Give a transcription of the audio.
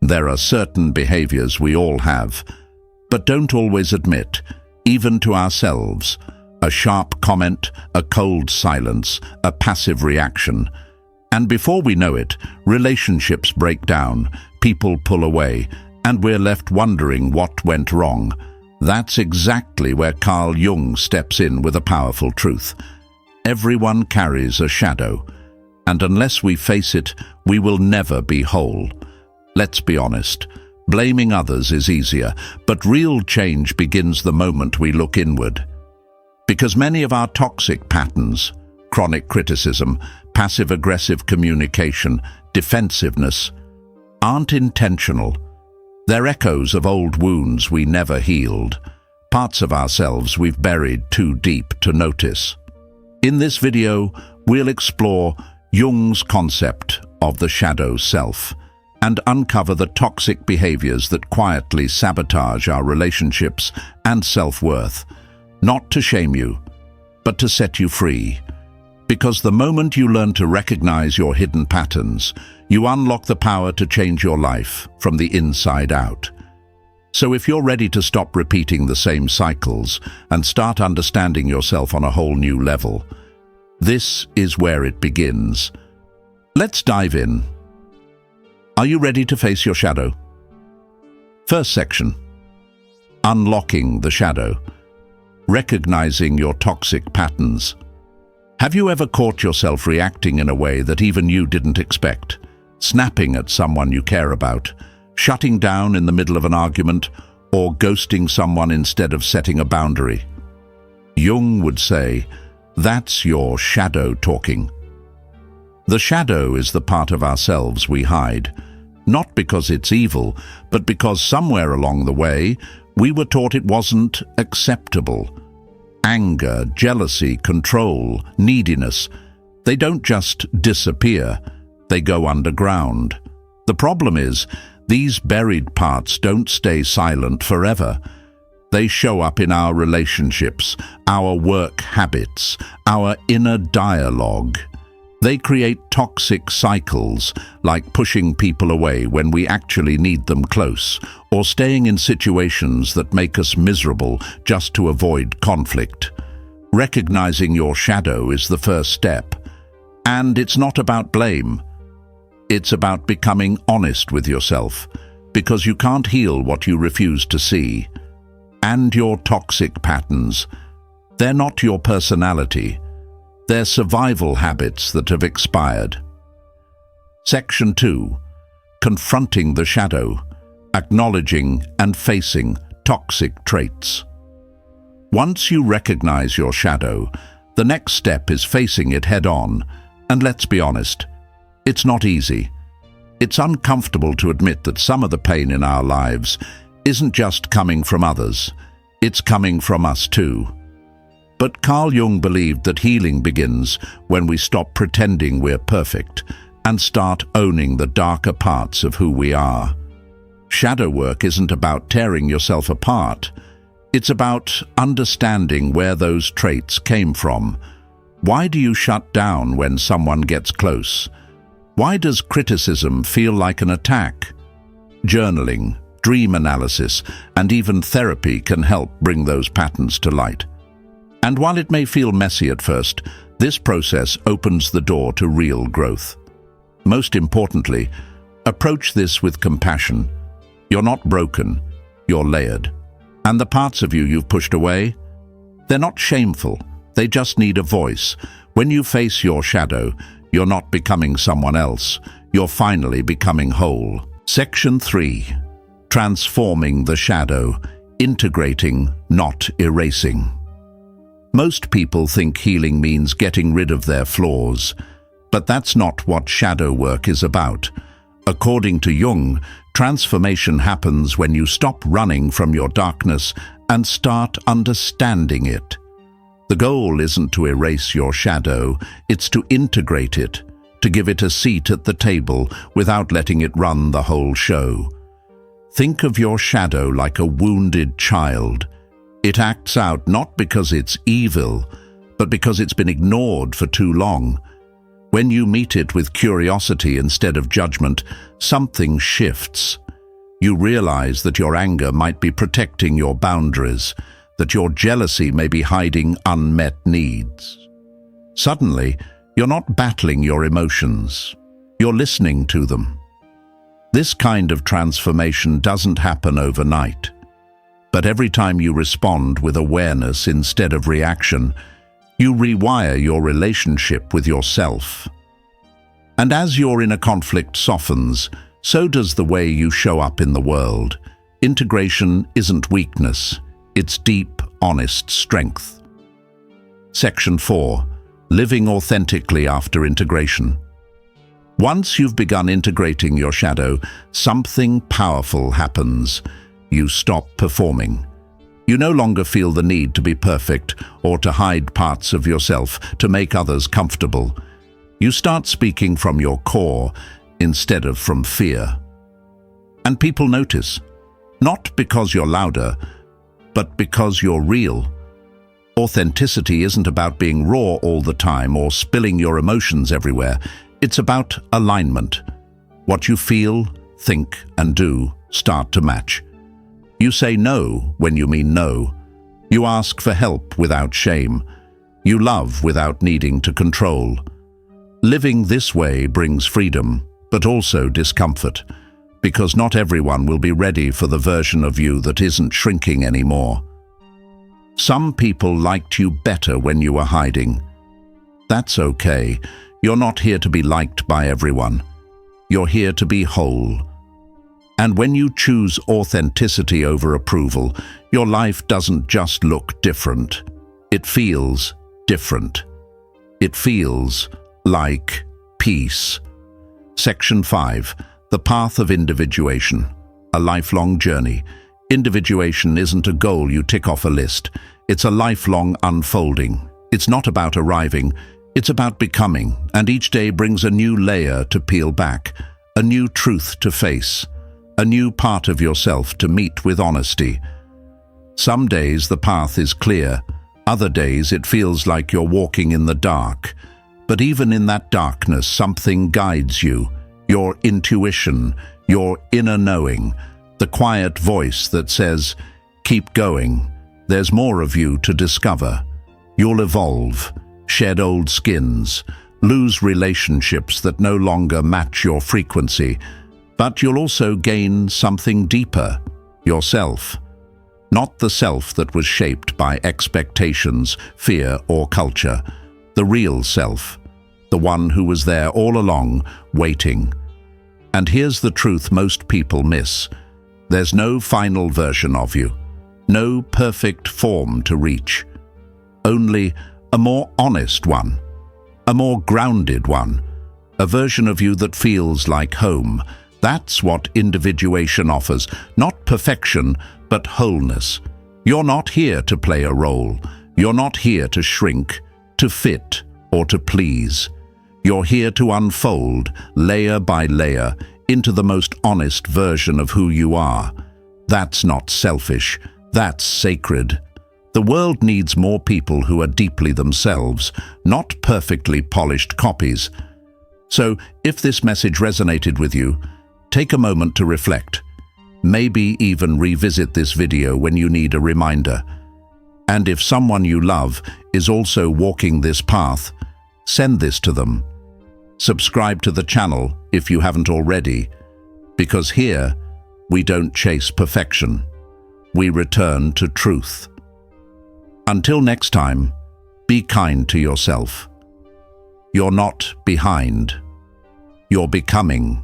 There are certain behaviors we all have, but don't always admit, even to ourselves. A sharp comment, a cold silence, a passive reaction. And before we know it, relationships break down, people pull away, and we're left wondering what went wrong. That's exactly where Carl Jung steps in with a powerful truth. Everyone carries a shadow, and unless we face it, we will never be whole. Let's be honest. Blaming others is easier, but real change begins the moment we look inward. Because many of our toxic patterns, chronic criticism, passive-aggressive communication, defensiveness, aren't intentional. They're echoes of old wounds we never healed, parts of ourselves we've buried too deep to notice. In this video, we'll explore Jung's concept of the shadow self and uncover the toxic behaviors that quietly sabotage our relationships and self-worth, not to shame you, but to set you free. Because the moment you learn to recognize your hidden patterns, you unlock the power to change your life from the inside out. So if you're ready to stop repeating the same cycles and start understanding yourself on a whole new level, this is where it begins. Let's dive in. Are you ready to face your shadow? First section. Unlocking the shadow. Recognizing your toxic patterns. Have you ever caught yourself reacting in a way that even you didn't expect? Snapping at someone you care about, shutting down in the middle of an argument, or ghosting someone instead of setting a boundary? Jung would say, that's your shadow talking. The shadow is the part of ourselves we hide, not because it's evil, but because somewhere along the way, we were taught it wasn't acceptable. Anger, jealousy, control, neediness, they don't just disappear, they go underground. The problem is, these buried parts don't stay silent forever. They show up in our relationships, our work habits, our inner dialogue. They create toxic cycles, like pushing people away when we actually need them close, or staying in situations that make us miserable just to avoid conflict. Recognizing your shadow is the first step. And it's not about blame. It's about becoming honest with yourself, because you can't heal what you refuse to see. And your toxic patterns, they're not your personality. They're survival habits that have expired. Section 2. Confronting the shadow. Acknowledging and facing toxic traits. Once you recognize your shadow, the next step is facing it head-on. And let's be honest, it's not easy. It's uncomfortable to admit that some of the pain in our lives isn't just coming from others, it's coming from us too. But Carl Jung believed that healing begins when we stop pretending we're perfect and start owning the darker parts of who we are. Shadow work isn't about tearing yourself apart. It's about understanding where those traits came from. Why do you shut down when someone gets close? Why does criticism feel like an attack? Journaling, dream analysis, and even therapy can help bring those patterns to light. And while it may feel messy at first, this process opens the door to real growth. Most importantly, approach this with compassion. You're not broken, you're layered. And the parts of you you've pushed away, they're not shameful, they just need a voice. When you face your shadow, you're not becoming someone else, you're finally becoming whole. Section 3. Transforming the shadow, integrating, not erasing. Most people think healing means getting rid of their flaws, but that's not what shadow work is about. According to Jung, transformation happens when you stop running from your darkness and start understanding it. The goal isn't to erase your shadow, it's to integrate it, to give it a seat at the table without letting it run the whole show. Think of your shadow like a wounded child. It acts out not because it's evil, but because it's been ignored for too long. When you meet it with curiosity instead of judgment, something shifts. You realize that your anger might be protecting your boundaries, that your jealousy may be hiding unmet needs. Suddenly, you're not battling your emotions. You're listening to them. This kind of transformation doesn't happen overnight. But every time you respond with awareness instead of reaction, you rewire your relationship with yourself. And as your inner conflict softens, so does the way you show up in the world. Integration isn't weakness, it's deep, honest strength. Section 4. Living authentically after integration. Once you've begun integrating your shadow, something powerful happens. You stop performing. You no longer feel the need to be perfect or to hide parts of yourself to make others comfortable. You start speaking from your core instead of from fear. And people notice, not because you're louder, but because you're real. Authenticity isn't about being raw all the time or spilling your emotions everywhere. It's about alignment. What you feel, think, and do start to match. You say no when you mean no. You ask for help without shame. You love without needing to control. Living this way brings freedom, but also discomfort, because not everyone will be ready for the version of you that isn't shrinking anymore. Some people liked you better when you were hiding. That's okay. You're not here to be liked by everyone. You're here to be whole. And when you choose authenticity over approval, your life doesn't just look different. It feels different. It feels like peace. Section 5. The path of individuation. A lifelong journey. Individuation isn't a goal you tick off a list. It's a lifelong unfolding. It's not about arriving. It's about becoming. And each day brings a new layer to peel back, a new truth to face, a new part of yourself to meet with honesty. Some days the path is clear. Other days it feels like you're walking in the dark. But even in that darkness, something guides you. Your intuition, your inner knowing, the quiet voice that says, keep going. There's more of you to discover. You'll evolve, shed old skins, lose relationships that no longer match your frequency, but you'll also gain something deeper, yourself. Not the self that was shaped by expectations, fear, or culture. The real self, the one who was there all along, waiting. And here's the truth most people miss. There's no final version of you, no perfect form to reach. Only a more honest one, a more grounded one, a version of you that feels like home. That's what individuation offers, not perfection, but wholeness. You're not here to play a role. You're not here to shrink, to fit, or to please. You're here to unfold, layer by layer, into the most honest version of who you are. That's not selfish. That's sacred. The world needs more people who are deeply themselves, not perfectly polished copies. So, if this message resonated with you, take a moment to reflect. Maybe even revisit this video when you need a reminder. And if someone you love is also walking this path, send this to them. Subscribe to the channel if you haven't already, because here we don't chase perfection. We return to truth. Until next time, be kind to yourself. You're not behind. You're becoming.